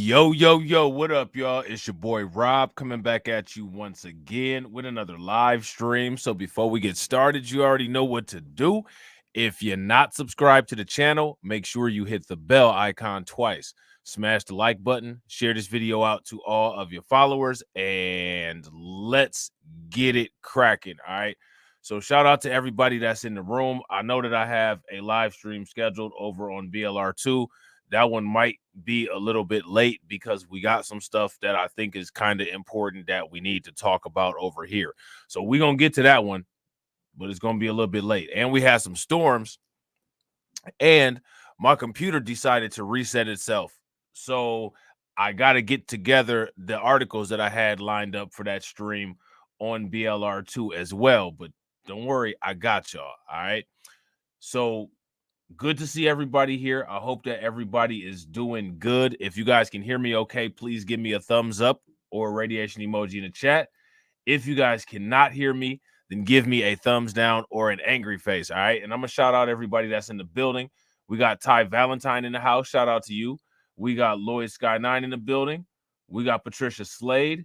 Yo, what up, y'all? It's your boy Rob coming back at you once again with another live stream. So before we get started, you already know what to do. If you're not subscribed to the channel, make sure you hit the bell icon twice. Smash the like button, share this video out to all of your followers, and let's get it cracking, all right? So shout out to everybody that's in the room. I know that I have a live stream scheduled over on BLR2. That one might be a little bit late because we got some stuff that I think is kind of important that we need to talk about over here. So we're going to get to that one, but it's going to be a little bit late. And we had some storms, and my computer decided to reset itself. So I got to get together the articles that I had lined up for that stream on BLR2 as well. But don't worry, I got y'all. All right. So good to see everybody here. I hope that everybody is doing good. If you guys can hear me okay, please give me a thumbs up or a radiation emoji in the chat. If you guys cannot hear me, then give me a thumbs down or an angry face, all right? And I'm going to shout out everybody that's in the building. We got Ty Valentine in the house. Shout out to you. We got Lloyd Sky9 in the building. We got Patricia Slade.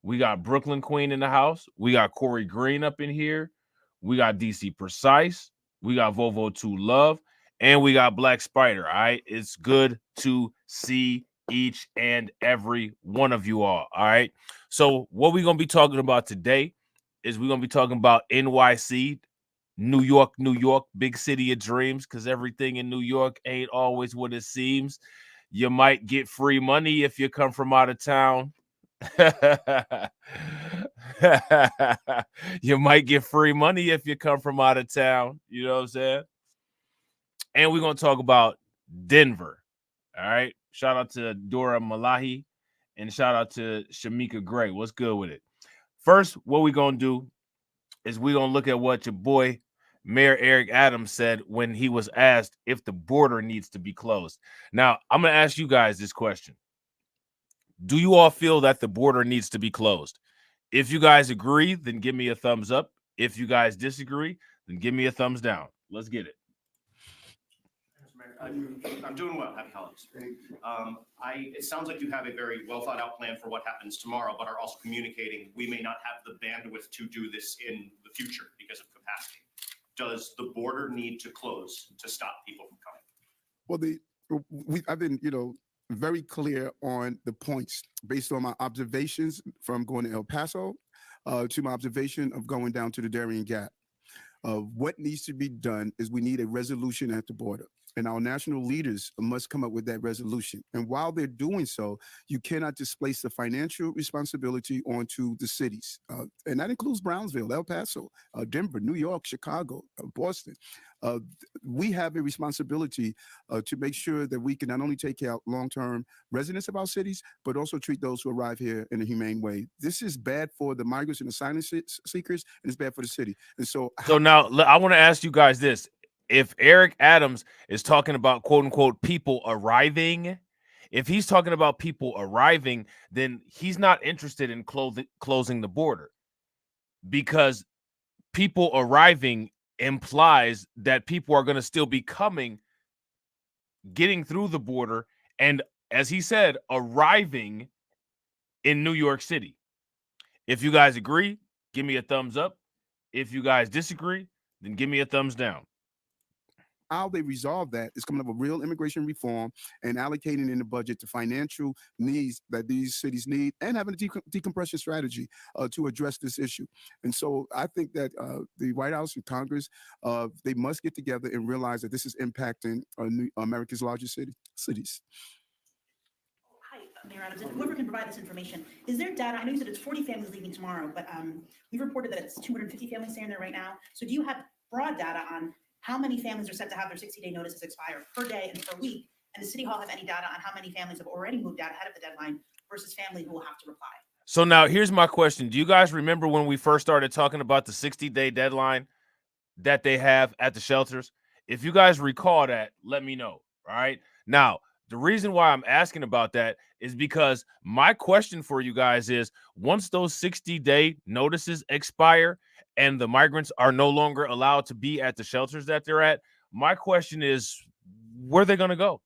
We got Brooklyn Queen in the house. We got Corey Green up in here. We got DC Precise. We got Volvo 2 Love. And we got Black Spider, all right? It's good to see each and every one of you all right? So what we're going to be talking about today is we're going to be talking about NYC, New York, big city of dreams, because everything in New York ain't always what it seems. You might get free money if you come from out of town. You might get free money if you come from out of town. You know what I'm saying? And we're going to talk about Denver. All right. Shout out to Dora Malahi and shout out to Shamika Gray. What's good with it? First, what we're going to do is we're going to look at what your boy, Mayor Eric Adams, said when he was asked if the border needs to be closed. Now, I'm going to ask you guys this question. Do you all feel that the border needs to be closed? If you guys agree, then give me a thumbs up. If you guys disagree, then give me a thumbs down. Let's get it. I'm doing well. Happy holidays. It sounds like you have a very well thought out plan for what happens tomorrow, but are also communicating we may not have the bandwidth to do this in the future because of capacity. Does the border need to close to stop people from coming? Well, I've been, very clear on the points based on my observations from going to El Paso to my observation of going down to the Darien Gap. What needs to be done is we need a resolution at the border. And our national leaders must come up with that resolution. And while they're doing so, you cannot displace the financial responsibility onto the cities. And that includes Brownsville, El Paso, Denver, New York, Chicago, Boston. We have a responsibility to make sure that we can not only take care of long-term residents of our cities, but also treat those who arrive here in a humane way. This is bad for the migrants and asylum seekers, and it's bad for the city. And so now I want to ask you guys this. If Eric Adams is talking about quote unquote people arriving, if he's talking about people arriving, then he's not interested in closing the border, because people arriving implies that people are going to still be coming, getting through the border, and as he said, arriving in New York City. If you guys agree, give me a thumbs up. If you guys disagree, then give me a thumbs down. How they resolve that is coming up with real immigration reform and allocating in the budget the financial needs that these cities need, and having a decompression strategy to address this issue. And so I think that the White House and Congress, they must get together and realize that this is impacting America's largest cities. Hi, Mayor Adams, and whoever can provide this information, is there data? I know you said it's 40 families leaving tomorrow, but we've reported that it's 250 families staying there right now. So do you have broad data on how many families are set to have their 60-day notices expire per day and per week? And does City Hall have any data on how many families have already moved out ahead of the deadline versus family who will have to reply? So now here's my question. Do you guys remember when we first started talking about the 60-day deadline that they have at the shelters? If you guys recall that, let me know. All right. Now, the reason why I'm asking about that is because my question for you guys is, once those 60-day notices expire and the migrants are no longer allowed to be at the shelters that they're at, my question is, where are they going to go?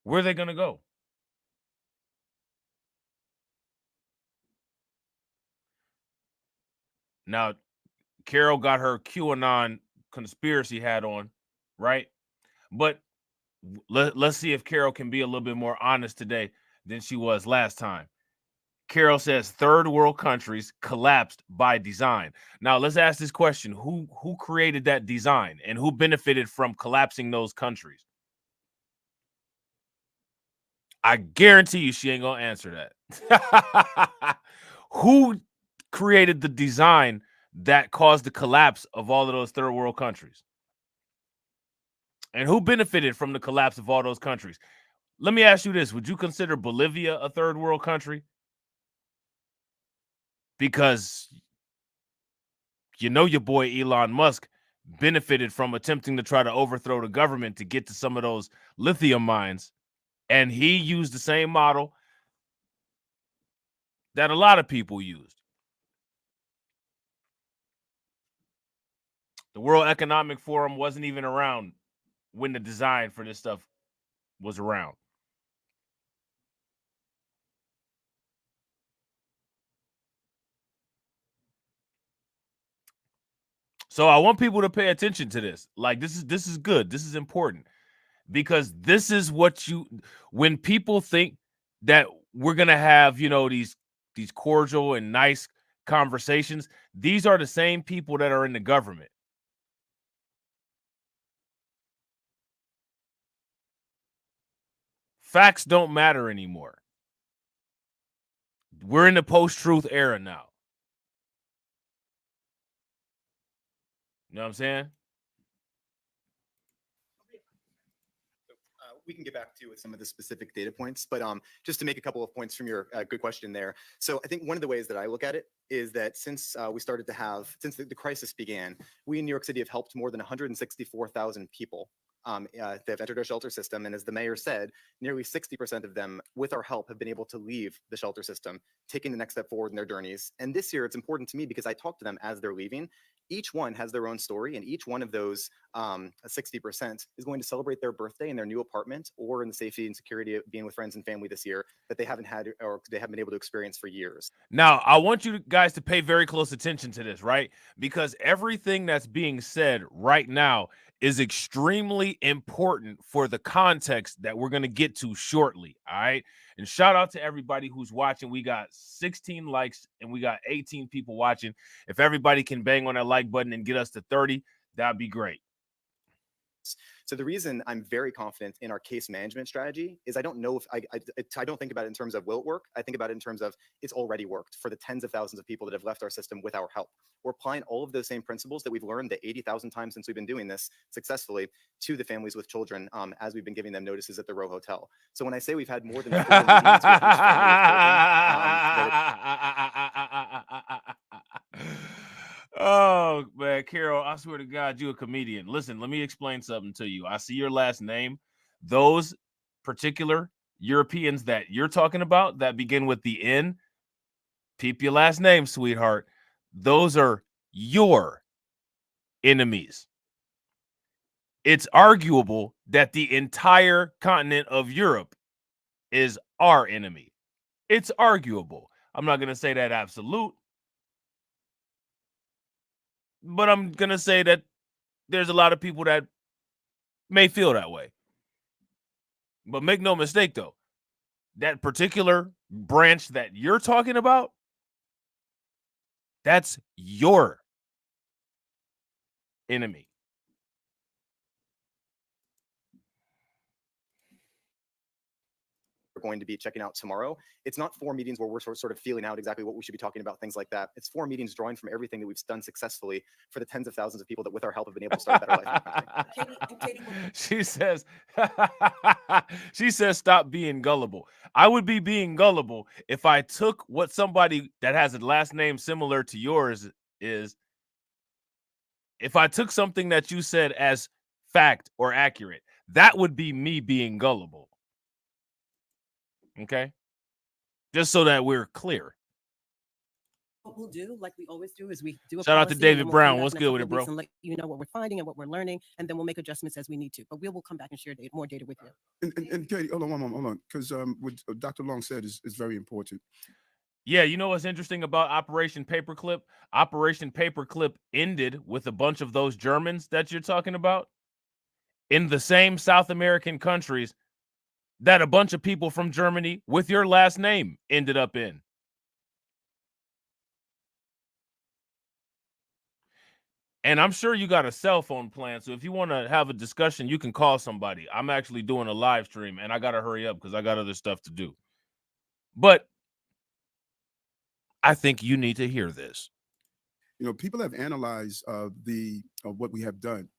Where are they going to go? Now, Carol got her QAnon conspiracy hat on, right? But let's see if Carol can be a little bit more honest today than she was last time. Carol says third world countries collapsed by design. Now, let's ask this question. Who created that design and who benefited from collapsing those countries? I guarantee you she ain't going to answer that. Who created the design that caused the collapse of all of those third world countries? And who benefited from the collapse of all those countries? Let me ask you this. Would you consider Bolivia a third world country? Because you know your boy Elon Musk benefited from attempting to try to overthrow the government to get to some of those lithium mines. And he used the same model that a lot of people used. The World Economic Forum wasn't even around when the design for this stuff was around. So I want people to pay attention to this. Like this is good. This is important because this is what when people think that we're going to have, these cordial and nice conversations, these are the same people that are in the government. Facts don't matter anymore. We're in the post-truth era now. You know what I'm saying? We can get back to with some of the specific data points, but just to make a couple of points from your good question there. So I think one of the ways that I look at it is that since the crisis began, we in New York City have helped more than 164,000 people. They've entered our shelter system. And as the mayor said, nearly 60% of them, with our help, have been able to leave the shelter system, taking the next step forward in their journeys. And this year, it's important to me because I talk to them as they're leaving. Each one has their own story, and each one of those 60% is going to celebrate their birthday in their new apartment or in the safety and security of being with friends and family this year that they haven't had or they haven't been able to experience for years. Now, I want you guys to pay very close attention to this, right? Because everything that's being said right now is extremely important for the context that we're going to get to shortly, all right? And shout out to everybody who's watching. We got 16 likes and we got 18 people watching. If everybody can bang on that like button and get us to 30, that'd be great. So the reason I'm very confident in our case management strategy is I don't know if I don't think about it in terms of will it work. I think about it in terms of it's already worked for the tens of thousands of people that have left our system with our help. We're applying all of those same principles that we've learned the 80,000 times since we've been doing this successfully to the families with children as we've been giving them notices at the Row Hotel. So when I say we've had more than 4 meetings with each family with children, oh man, Carol, I swear to God, you a comedian. Listen, let me explain something to you. I see your last name. Those particular Europeans that you're talking about that begin with the N, peep your last name, sweetheart. Those are your enemies. It's arguable that the entire continent of Europe is our enemy. It's arguable. I'm not going to say that absolute, but I'm going to say that there's a lot of people that may feel that way. But make no mistake, though, that particular branch that you're talking about, that's your enemy. we're going to be checking out tomorrow. It's not 4 meetings where we're sort of feeling out exactly what we should be talking about, things like that. It's 4 meetings drawing from everything that we've done successfully for the tens of thousands of people that with our help have been able to start a better life in our country. She says, she says, stop being gullible. I would be being gullible if I took what somebody that has a last name similar to yours is, if I took something that you said as fact or accurate. That would be me being gullible. Okay? Just so that we're clear. What we'll do, like we always do, is we do a Shout out to policy, and David then we'll come Brown. back What's in a good with couple it, of bro? weeks and let you know what we're finding and what we're learning, and then we'll make adjustments as we need to. But we will come back and share more data with you. And Katie, hold on, because what Dr. Long said is very important. Yeah, you know what's interesting about Operation Paperclip? Operation Paperclip ended with a bunch of those Germans that you're talking about in the same South American countries that a bunch of people from Germany with your last name ended up in. And I'm sure you got a cell phone plan, so if you want to have a discussion, you can call somebody. I'm actually doing a live stream, and I got to hurry up because I got other stuff to do. But I think you need to hear this. You know, people have analyzed what we have done.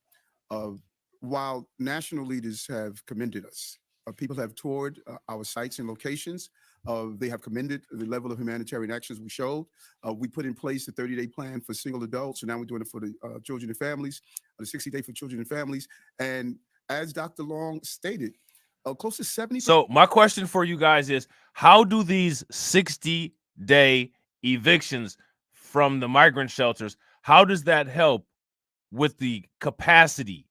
While national leaders have commended us, people have toured our sites and locations. They have commended the level of humanitarian actions we showed. We put in place a 30-day plan for single adults, so now we're doing it for the children and families, the 60-day for children and families. And as Dr. Long stated, close to 70%. So my question for you guys is, how do these 60-day evictions from the migrant shelters, how does that help with the capacity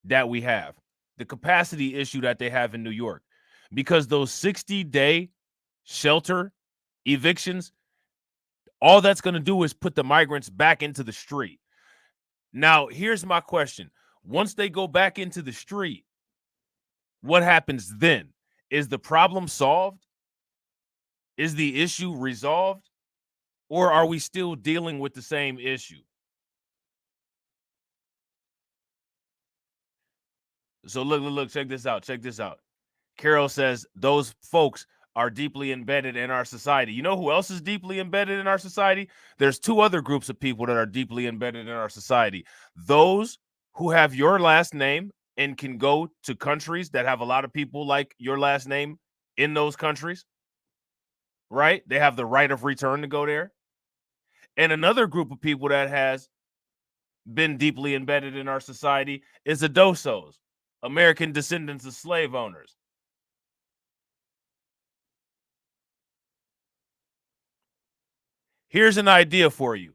that we have, the capacity issue that they have in New York? Because those 60-day shelter evictions, all that's going to do is put the migrants back into the street. Now, here's my question. Once they go back into the street, what happens then? Is the problem solved? Is the issue resolved? Or are we still dealing with the same issue? So look, check this out. Carol says those folks are deeply embedded in our society. You know who else is deeply embedded in our society? There's two other groups of people that are deeply embedded in our society. Those who have your last name and can go to countries that have a lot of people like your last name in those countries, right? They have the right of return to go there. And another group of people that has been deeply embedded in our society is Adosos, American descendants of slave owners. Here's an idea for you.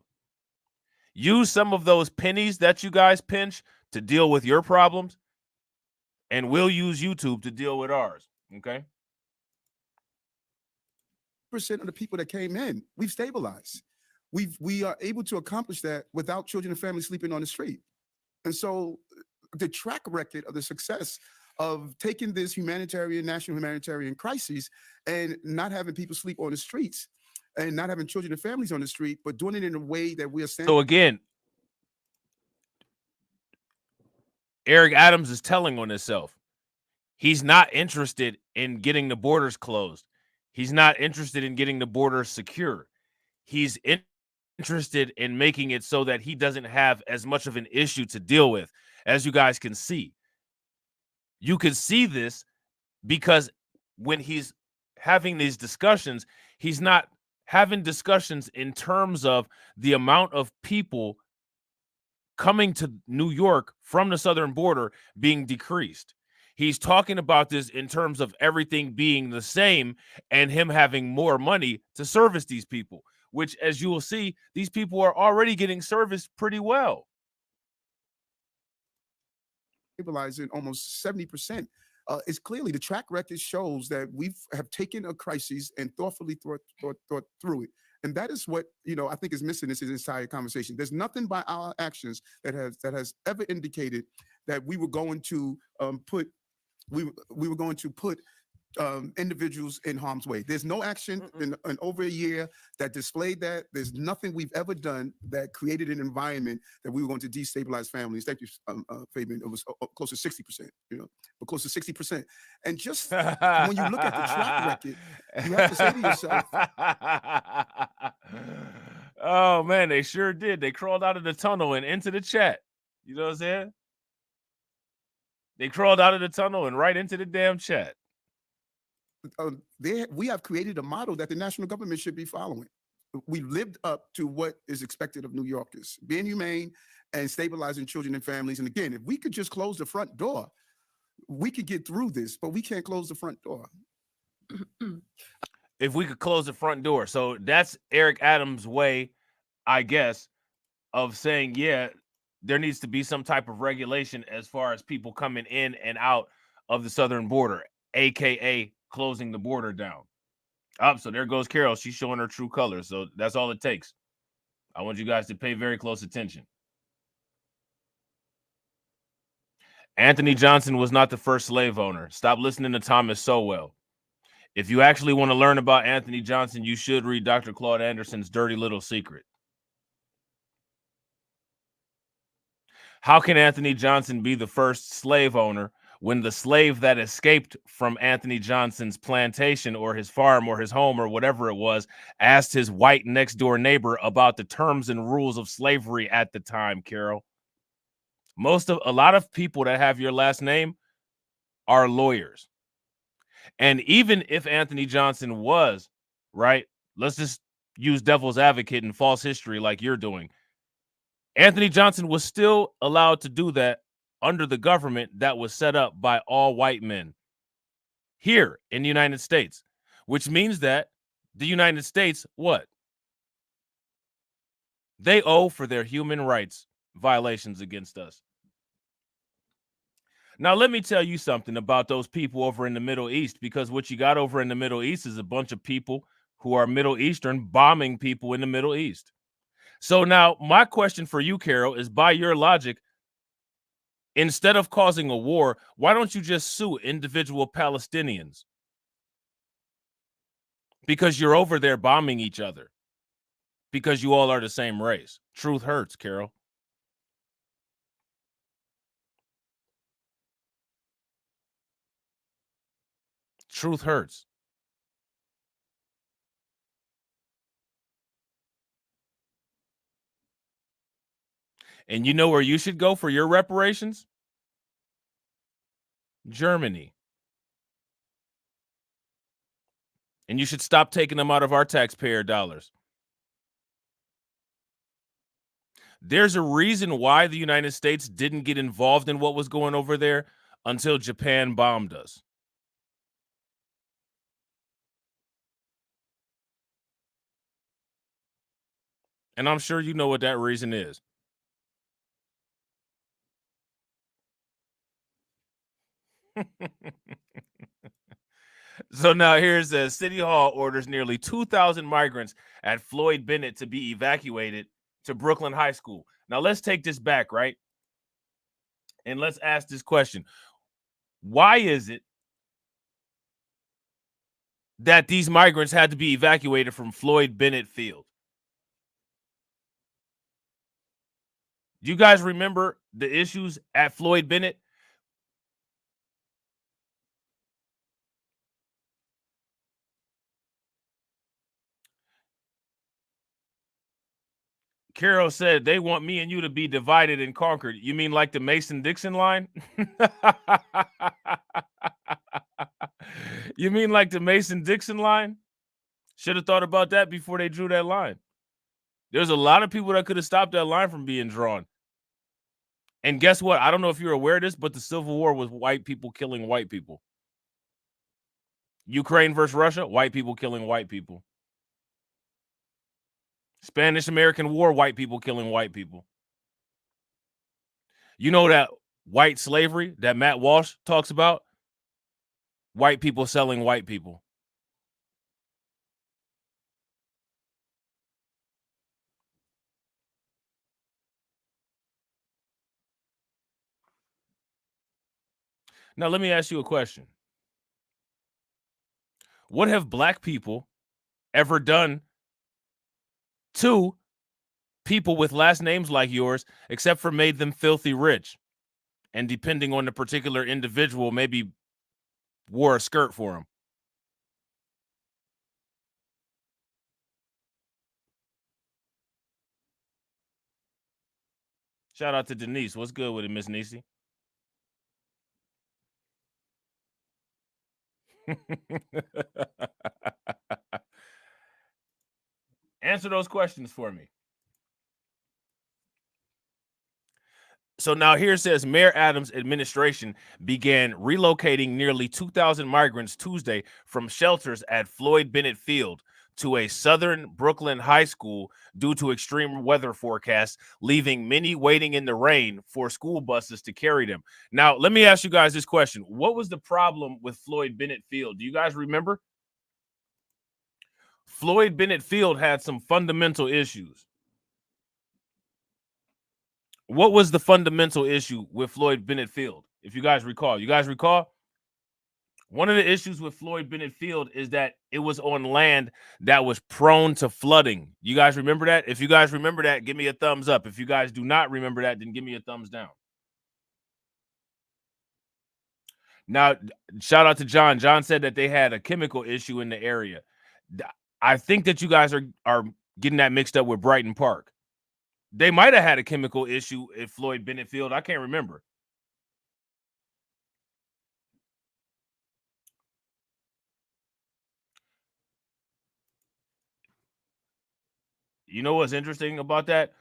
Use some of those pennies that you guys pinch to deal with your problems, and we'll use YouTube to deal with ours, okay? Percent of the people that came in, we've stabilized. We are able to accomplish that without children and families sleeping on the street. And so the track record of the success of taking this national humanitarian crisis and not having people sleep on the streets and not having children and families on the street, but doing it in a way that we are saying. So again, Eric Adams is telling on himself. He's not interested in getting the borders closed. He's not interested in getting the borders secure. He's interested in making it so that he doesn't have as much of an issue to deal with, as you guys can see. You can see this because when he's having these discussions, he's not having discussions in terms of the amount of people coming to New York from the southern border being decreased. He's talking about this in terms of everything being the same and him having more money to service these people, which, as you will see, these people are already getting serviced pretty well. Stabilizing almost 70%. It's clearly the track record shows that we have taken a crisis and thoughtfully thought through it. And that is what, I think is missing in this entire conversation. There's nothing by our actions that has ever indicated that we were going to put individuals in harm's way. There's no action in over a year that displayed that. There's nothing we've ever done that created an environment that we were going to destabilize families. Thank you, Fabian. It was close to 60%, but close to 60%. And just when you look at the track record, you have to say to yourself, oh man, they sure did. They crawled out of the tunnel and into the chat. You know what I'm saying? They crawled out of the tunnel and right into the damn chat. We have created a model that the national government should be following. We lived up to what is expected of New Yorkers, being humane and stabilizing children and families. And again, if we could just close the front door, we could get through this, but we can't close the front door. if we could close the front door. So that's Eric Adams' way, I guess, of saying, yeah, there needs to be some type of regulation as far as people coming in and out of the southern border, aka closing the border down. So there goes Carol. She's showing her true colors. So that's all it takes. I want you guys to pay very close attention. Anthony Johnson was not the first slave owner. Stop listening to Thomas Sowell. If you actually want to learn about Anthony Johnson, you should read Dr. Claude Anderson's Dirty Little Secret. How can Anthony Johnson be the first slave owner when the slave that escaped from Anthony Johnson's plantation or his farm or his home or whatever it was asked his white next door neighbor about the terms and rules of slavery at the time, Carol? A lot of people that have your last name are lawyers. And even if Anthony Johnson was, right, let's just use devil's advocate and false history like you're doing. Anthony Johnson was still allowed to do that under the government that was set up by all white men here in the United States, which means that the United States, what? They owe for their human rights violations against us. Now, let me tell you something about those people over in the Middle East, because what you got over in the Middle East is a bunch of people who are Middle Eastern bombing people in the Middle East. So now my question for you, Carol, is by your logic, instead of causing a war, why don't you just sue individual Palestinians? Because you're over there bombing each other. Because you all are the same race. Truth hurts, Carol. Truth hurts. And you know where you should go for your reparations? Germany. And you should stop taking them out of our taxpayer dollars. There's a reason why the United States didn't get involved in what was going over there until Japan bombed us. And I'm sure you know what that reason is. So now here's a City Hall orders nearly 2,000 migrants at Floyd Bennett to be evacuated to Brooklyn High School. Now let's take this back, right? And let's ask this question. Why is it that these migrants had to be evacuated from Floyd Bennett Field? Do you guys remember the issues at Floyd Bennett? Carol said they want me and you to be divided and conquered. You mean like the Mason-Dixon line? You mean like the Mason-Dixon line? Should have thought about that before they drew that line. There's a lot of people that could have stopped that line from being drawn. And guess what? I don't know if you're aware of this, but the Civil War was white people killing white people. Ukraine versus Russia, white people killing white people. Spanish-American War, white people killing white people. You know that white slavery that Matt Walsh talks about? White people selling white people. Now, let me ask you a question. What have black people ever done to people with last names like yours, except for made them filthy rich? And depending on the particular individual, maybe wore a skirt for him. Shout out to Denise. What's good with it, Miss Niecy? Answer those questions for me. So now here it says Mayor Adams' administration began relocating nearly 2,000 migrants Tuesday from shelters at Floyd Bennett Field to a southern Brooklyn high school due to extreme weather forecasts, leaving many waiting in the rain for school buses to carry them. Now, let me ask you guys this question. What was the problem with Floyd Bennett Field? Do you guys remember? Floyd Bennett Field had some fundamental issues. What was the fundamental issue with Floyd Bennett Field? If you guys recall, one of the issues with Floyd Bennett Field is that it was on land that was prone to flooding. You guys remember that? If you guys remember that, give me a thumbs up. If you guys do not remember that, then give me a thumbs down. Now, shout out to John. John said that they had a chemical issue in the area. I think that you guys are getting that mixed up with Brighton Park. They might have had a chemical issue at Floyd Bennett Field. I can't remember. You know what's interesting about that?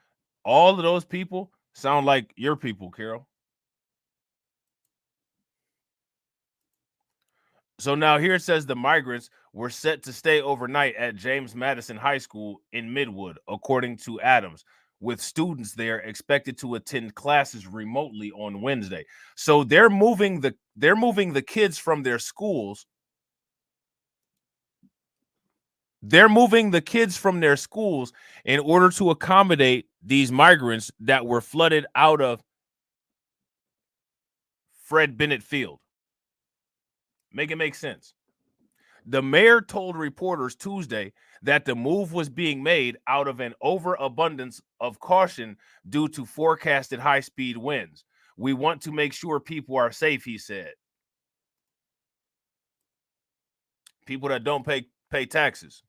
All of those people sound like your people, Carol. So now here it says the migrants were set to stay overnight at James Madison High School in Midwood, according to Adams, with students there expected to attend classes remotely on Wednesday. So they're moving the kids from their schools. They're moving the kids from their schools in order to accommodate these migrants that were flooded out of Fred Bennett Field. Make it make sense. The mayor told reporters Tuesday that the move was being made out of an overabundance of caution due to forecasted high-speed winds. We want to make sure people are safe, he said. People that don't pay taxes.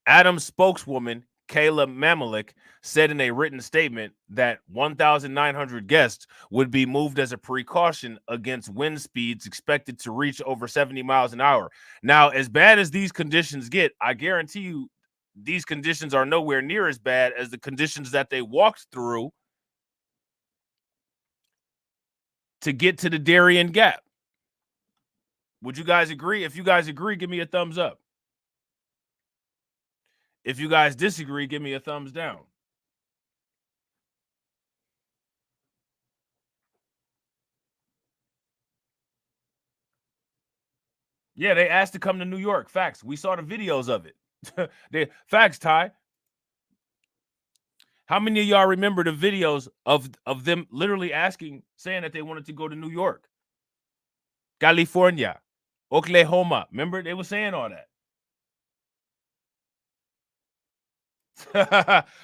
Adams spokeswoman Kayla Mamalik said in a written statement that 1,900 guests would be moved as a precaution against wind speeds expected to reach over 70 miles an hour. Now, as bad as these conditions get, I guarantee you these conditions are nowhere near as bad as the conditions that they walked through to get to the Darien Gap. Would you guys agree? If you guys agree, give me a thumbs up. If you guys disagree, give me a thumbs down. Yeah, they asked to come to New York. Facts. We saw the videos of it. Facts, Ty. How many of y'all remember the videos of them literally saying that they wanted to go to New York, California, Oklahoma? Remember, they were saying all that.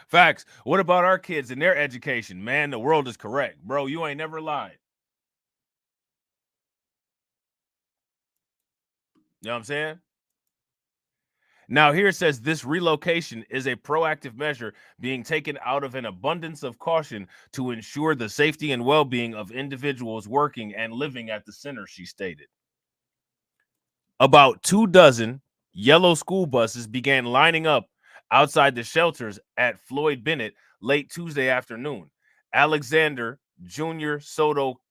Facts. What about our kids and their education? Man, the world is correct. Bro, you ain't never lied. You know what I'm saying? Now, here it says this relocation is a proactive measure being taken out of an abundance of caution to ensure the safety and well-being of individuals working and living at the center, she stated. About 24 yellow school buses began lining up outside the shelters at Floyd Bennett late Tuesday afternoon. Alexander Jr. Soto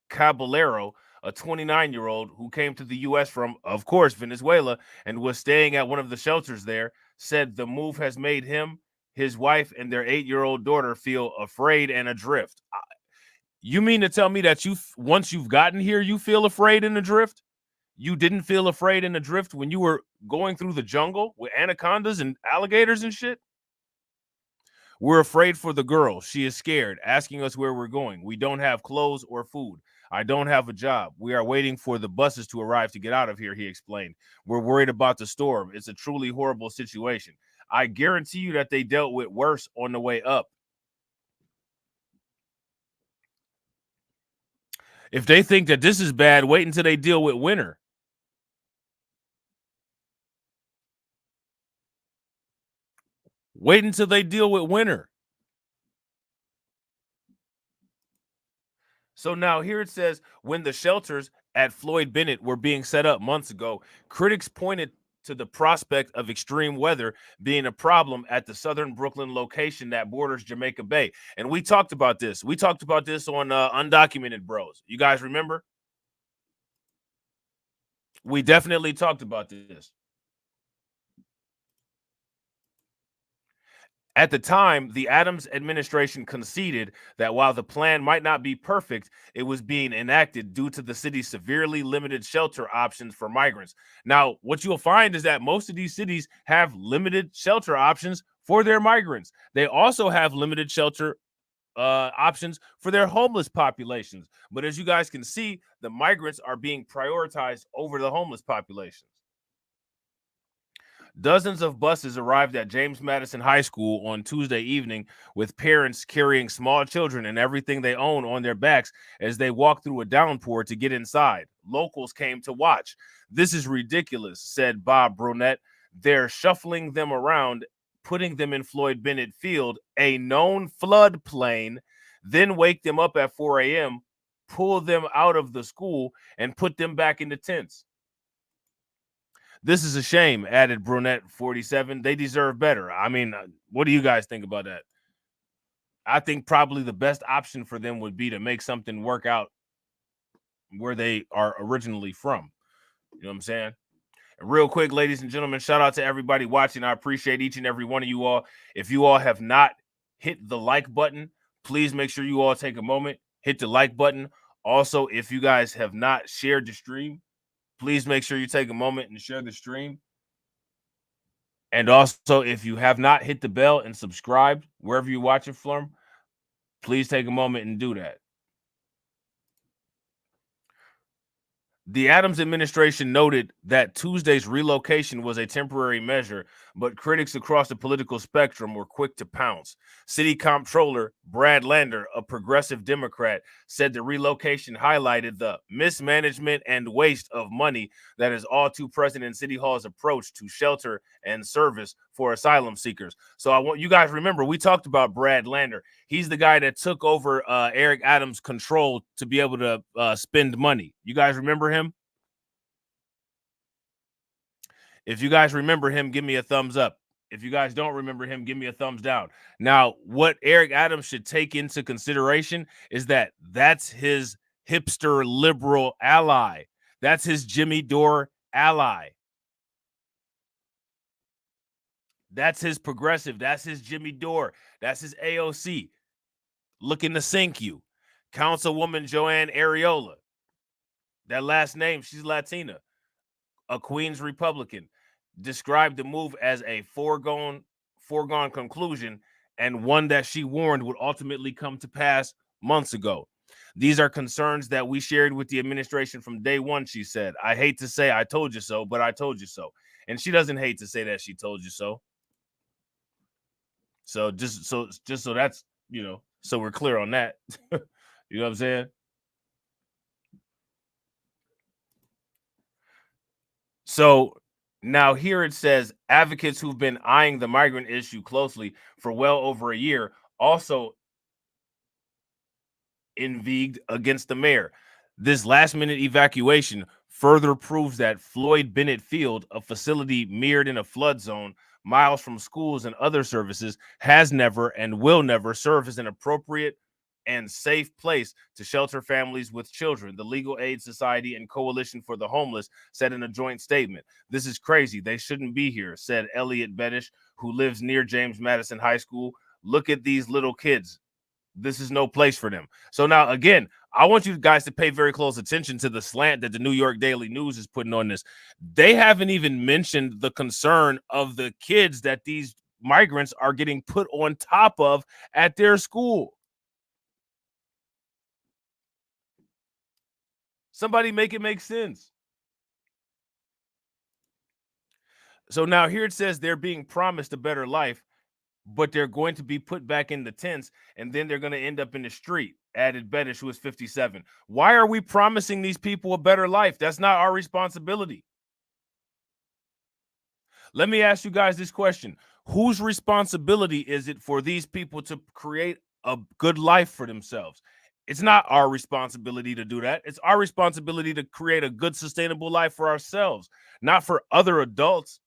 Caballero, a 29-year-old who came to the U.S. from, of course, Venezuela and was staying at one of the shelters there, said the move has made him, his wife, and their 8-year-old daughter feel afraid and adrift. You mean to tell me that once you've gotten here, you feel afraid and adrift? You didn't feel afraid and adrift when you were going through the jungle with anacondas and alligators and shit? We're afraid for the girl. She is scared, asking us where we're going. We don't have clothes or food. I don't have a job. We are waiting for the buses to arrive to get out of here, he explained. We're worried about the storm. It's a truly horrible situation. I guarantee you that they dealt with worse on the way up. If they think that this is bad, wait until they deal with winter. Wait until they deal with winter. So now here it says, when the shelters at Floyd Bennett were being set up months ago, critics pointed to the prospect of extreme weather being a problem at the southern Brooklyn location that borders Jamaica Bay. And we talked about this. We talked about this on Undocumented Bros. You guys remember? We definitely talked about this. At the time, the Adams administration conceded that while the plan might not be perfect, it was being enacted due to the city's severely limited shelter options for migrants. Now, what you'll find is that most of these cities have limited shelter options for their migrants. They also have limited shelter options for their homeless populations. But as you guys can see, the migrants are being prioritized over the homeless populations. Dozens of buses arrived at James Madison High School on Tuesday evening with parents carrying small children and everything they own on their backs as they walked through a downpour to get inside. Locals came to watch. "This is ridiculous," said Bob Brunette. "They're shuffling them around, putting them in Floyd Bennett Field, a known floodplain, then wake them up at 4 a.m., pull them out of the school, and put them back into tents. This is a shame," added Brunette, 47. "They deserve better." I mean, what do you guys think about that? I think probably the best option for them would be to make something work out where they are originally from. You know what I'm saying? And real quick, ladies and gentlemen, shout out to everybody watching. I appreciate each and every one of you all. If you all have not hit the like button, please make sure you all take a moment, hit the like button. Also, if you guys have not shared the stream, please make sure you take a moment and share the stream. And also, if you have not hit the bell and subscribed wherever you're watching from, please take a moment and do that. The Adams administration noted that Tuesday's relocation was a temporary measure, but critics across the political spectrum were quick to pounce. City Comptroller Brad Lander, a progressive Democrat, said the relocation highlighted the mismanagement and waste of money that is all too present in City Hall's approach to shelter and service for asylum seekers. So I want you guys remember, we talked about Brad Lander. He's the guy that took over Eric Adams' control to be able to spend money. You guys remember him? If you guys remember him, give me a thumbs up. If you guys don't remember him, give me a thumbs down. Now, what Eric Adams should take into consideration is that that's his hipster liberal ally. That's his Jimmy Dore ally. That's his progressive. That's his Jimmy Dore. That's his AOC. Looking to sink you. Councilwoman Joanne Areola. That last name, she's Latina. A Queens Republican. Described the move as a foregone conclusion and one that she warned would ultimately come to pass months ago. "These are concerns that we shared with the administration from day one," she said. "I hate to say I told you so, but I told you so." And she doesn't hate to say that she told you so. So just so that's, you know, so we're clear on that. You know what I'm saying? So now here it says advocates who've been eyeing the migrant issue closely for well over a year also inveighed against the mayor. This last minute evacuation further proves that Floyd Bennett Field, a facility mirrored in a flood zone miles from schools and other services, has never and will never serve as an appropriate and safe place to shelter families with children, the Legal Aid Society and Coalition for the Homeless said in a joint statement. "This is crazy. They shouldn't be here," said Elliot Beddish, who lives near James Madison High School. "Look at these little kids. This is no place for them." So now, again, I want you guys to pay very close attention to the slant that the New York Daily News is putting on this. They haven't even mentioned the concern of the kids that these migrants are getting put on top of at their school. Somebody make it make sense. So now here it says they're being promised a better life, but they're going to be put back in the tents, and then they're going to end up in the street, added Beddish, who is 57. Why are we promising these people a better life? That's not our responsibility. Let me ask you guys this question. Whose responsibility is it for these people to create a good life for themselves? It's not our responsibility to do that. It's our responsibility to create a good, sustainable life for ourselves, not for other adults.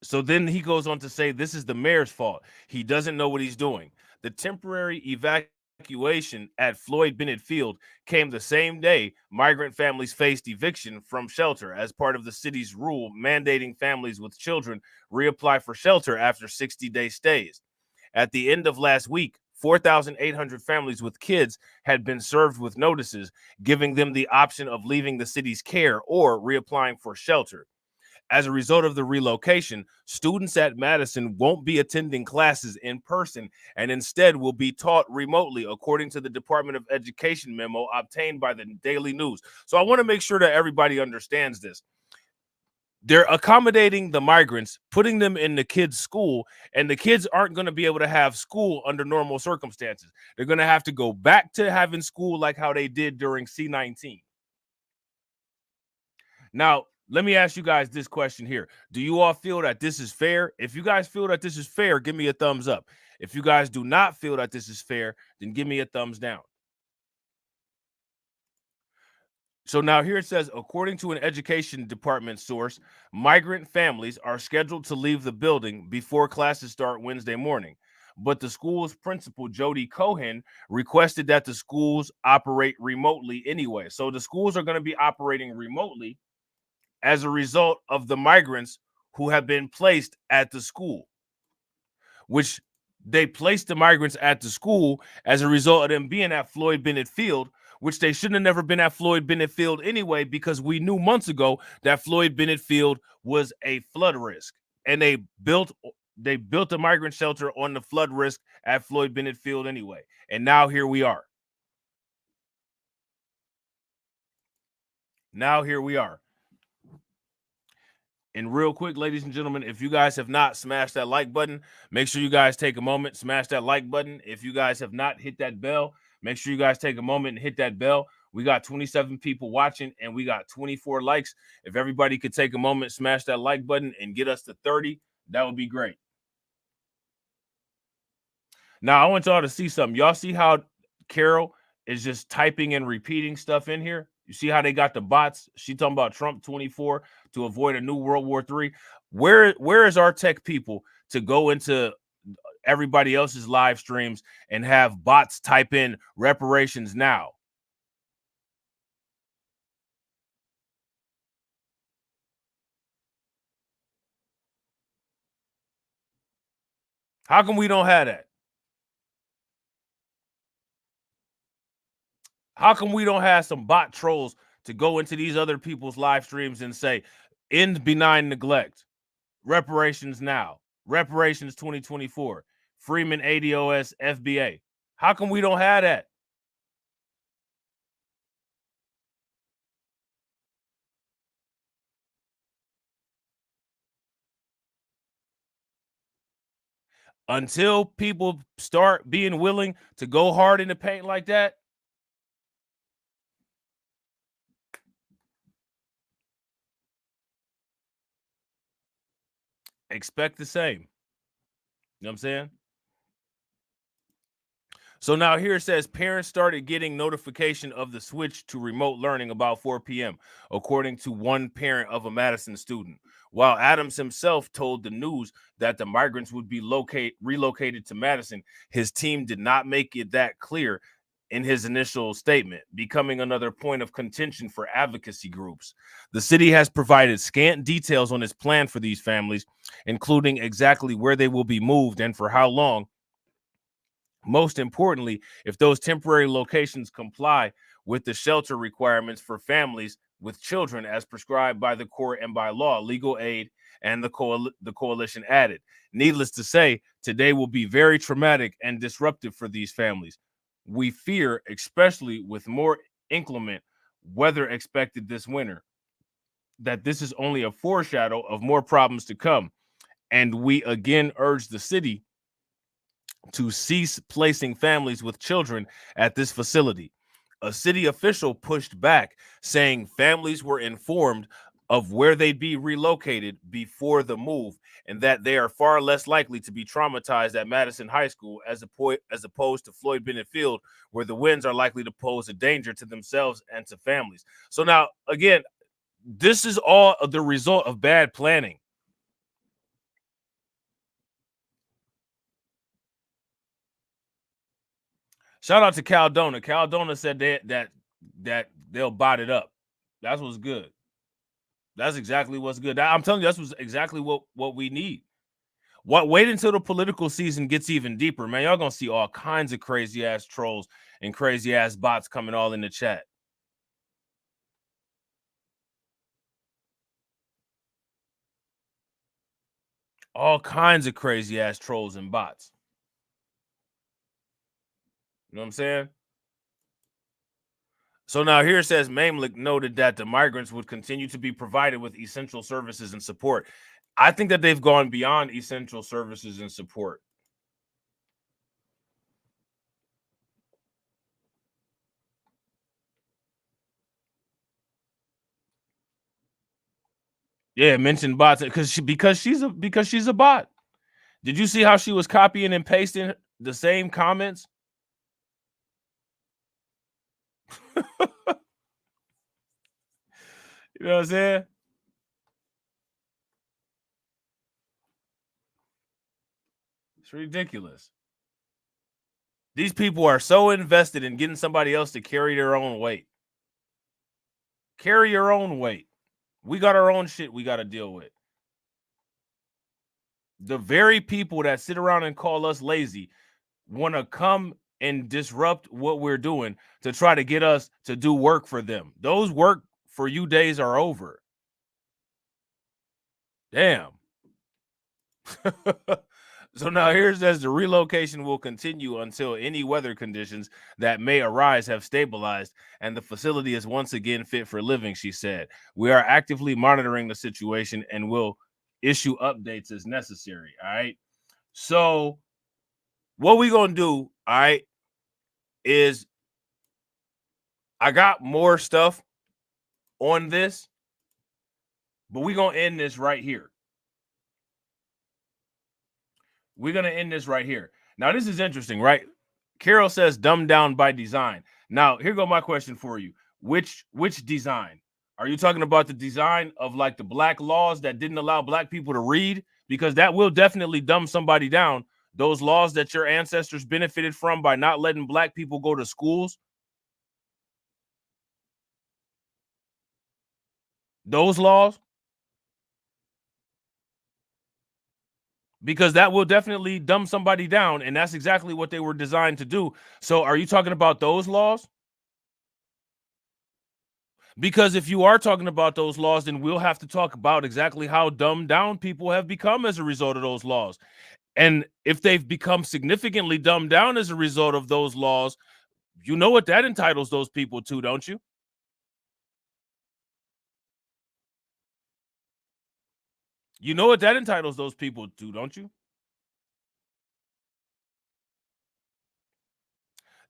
So then he goes on to say this is the mayor's fault. He doesn't know what he's doing. The temporary evacuation at Floyd Bennett Field came the same day migrant families faced eviction from shelter as part of the city's rule mandating families with children reapply for shelter after 60-day stays. At the end of last week, 4,800 families with kids had been served with notices, giving them the option of leaving the city's care or reapplying for shelter. As a result of the relocation, students at Madison won't be attending classes in person and instead will be taught remotely, according to the Department of Education memo obtained by the Daily News. So I want to make sure that everybody understands this. They're accommodating the migrants, putting them in the kids' school, and the kids aren't going to be able to have school under normal circumstances. They're going to have to go back to having school like how they did during C-19. Now, let me ask you guys this question here. Do you all feel that this is fair? If you guys feel that this is fair, give me a thumbs up. If you guys do not feel that this is fair, then give me a thumbs down. So now here it says, according to an education department source, migrant families are scheduled to leave the building before classes start Wednesday morning. But the school's principal, Jody Cohen, requested that the schools operate remotely anyway. So the schools are going to be operating remotely as a result of the migrants who have been placed at the school, which they placed the migrants at the school as a result of them being at Floyd Bennett Field, which they shouldn't have never been at Floyd Bennett Field anyway, because we knew months ago that Floyd Bennett Field was a flood risk. And they built a migrant shelter on the flood risk at Floyd Bennett Field anyway. And now here we are. And real quick, ladies and gentlemen, if you guys have not smashed that like button, make sure you guys take a moment, smash that like button. If you guys have not hit that bell, make sure you guys take a moment and hit that bell. We got 27 people watching and we got 24 likes. If everybody could take a moment, smash that like button and get us to 30, that would be great. Now, I want y'all to see something. Y'all see how Carol is just typing and repeating stuff in here? You see how they got the bots? She talking about Trump 24 to avoid a new World War III. Where is our tech people to go into everybody else's live streams and have bots type in reparations now? How come we don't have that? How come we don't have some bot trolls to go into these other people's live streams and say, end benign neglect, reparations now, reparations 2024, Freeman ADOS FBA? How come we don't have that? Until people start being willing to go hard in the paint like that, expect the same. You know what I'm saying? So now here it says parents started getting notification of the switch to remote learning about 4 p.m., according to one parent of a Madison student. While Adams himself told the news that the migrants would be relocated to Madison, his team did not make it that clear in his initial statement, becoming another point of contention for advocacy groups. The city has provided scant details on its plan for these families, including exactly where they will be moved and for how long. Most importantly, if those temporary locations comply with the shelter requirements for families with children as prescribed by the court and by law, legal aid, and the coalition added. Needless to say, today will be very traumatic and disruptive for these families. We fear, especially with more inclement weather expected this winter, that this is only a foreshadow of more problems to come. And we again urge the city to cease placing families with children at this facility. A city official pushed back, saying families were informed of where they'd be relocated before the move, and that they are far less likely to be traumatized at Madison High School as opposed to Floyd Bennett Field, where the winds are likely to pose a danger to themselves and to families. So now, again, this is all the result of bad planning. Shout out to Caldona. Caldona said that they'll bot it up. That's what's good. That's exactly what's good. I'm telling you, that's what's exactly what we need. Wait until the political season gets even deeper, man. Y'all gonna see all kinds of crazy ass trolls and crazy ass bots coming all in the chat. All kinds of crazy ass trolls and bots. You know what I'm saying? So now here it says Mamlik noted that the migrants would continue to be provided with essential services and support. I think that they've gone beyond essential services and support. Yeah, mention bots because she's a bot. Did you see how she was copying and pasting the same comments? You know what I'm saying? It's ridiculous. These people are so invested in getting somebody else to carry their own weight. Carry your own weight. We got our own shit we got to deal with. The very people that sit around and call us lazy want to come and disrupt what we're doing to try to get us to do work for them. Those work for you days are over. Damn. So now here it says the relocation will continue until any weather conditions that may arise have stabilized and the facility is once again fit for living, she said. We are actively monitoring the situation and will issue updates as necessary. All right. So what we gonna do, all right, is I got more stuff on this, but we're gonna end this right here. We're going to end this right here. Now, this is interesting, right? Carol says dumbed down by design. Now, here go my question for you. Which design? Are you talking about the design of like the black laws that didn't allow black people to read? Because that will definitely dumb somebody down. Those laws that your ancestors benefited from by not letting black people go to schools. Those laws. Because that will definitely dumb somebody down, and that's exactly what they were designed to do. So are you talking about those laws? Because if you are talking about those laws, then we'll have to talk about exactly how dumbed down people have become as a result of those laws. And if they've become significantly dumbed down as a result of those laws, you know what that entitles those people to, don't you? You know what that entitles those people to, don't you?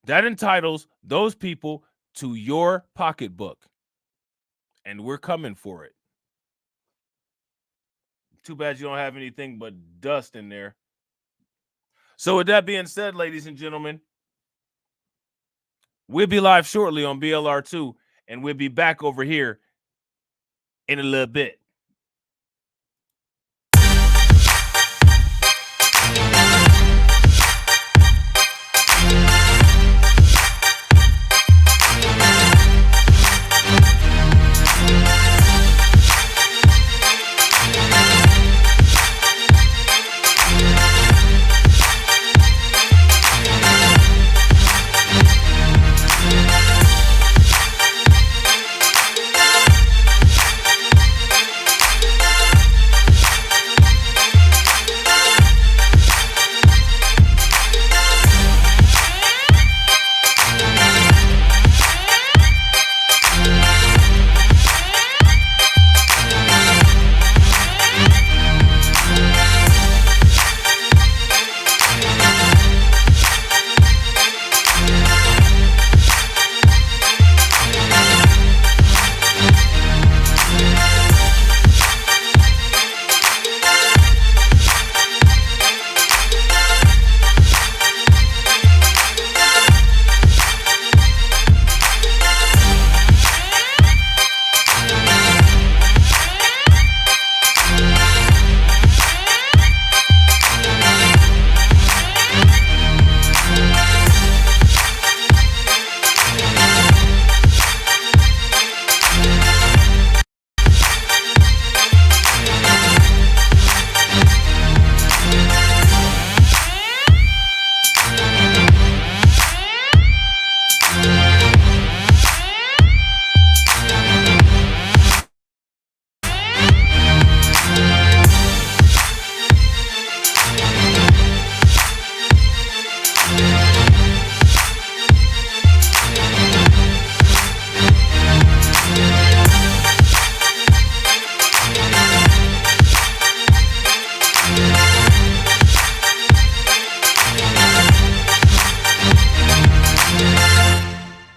That entitles those people to your pocketbook. And we're coming for it. Too bad you don't have anything but dust in there. So with that being said, ladies and gentlemen, we'll be live shortly on BLR2, and we'll be back over here in a little bit. Bye.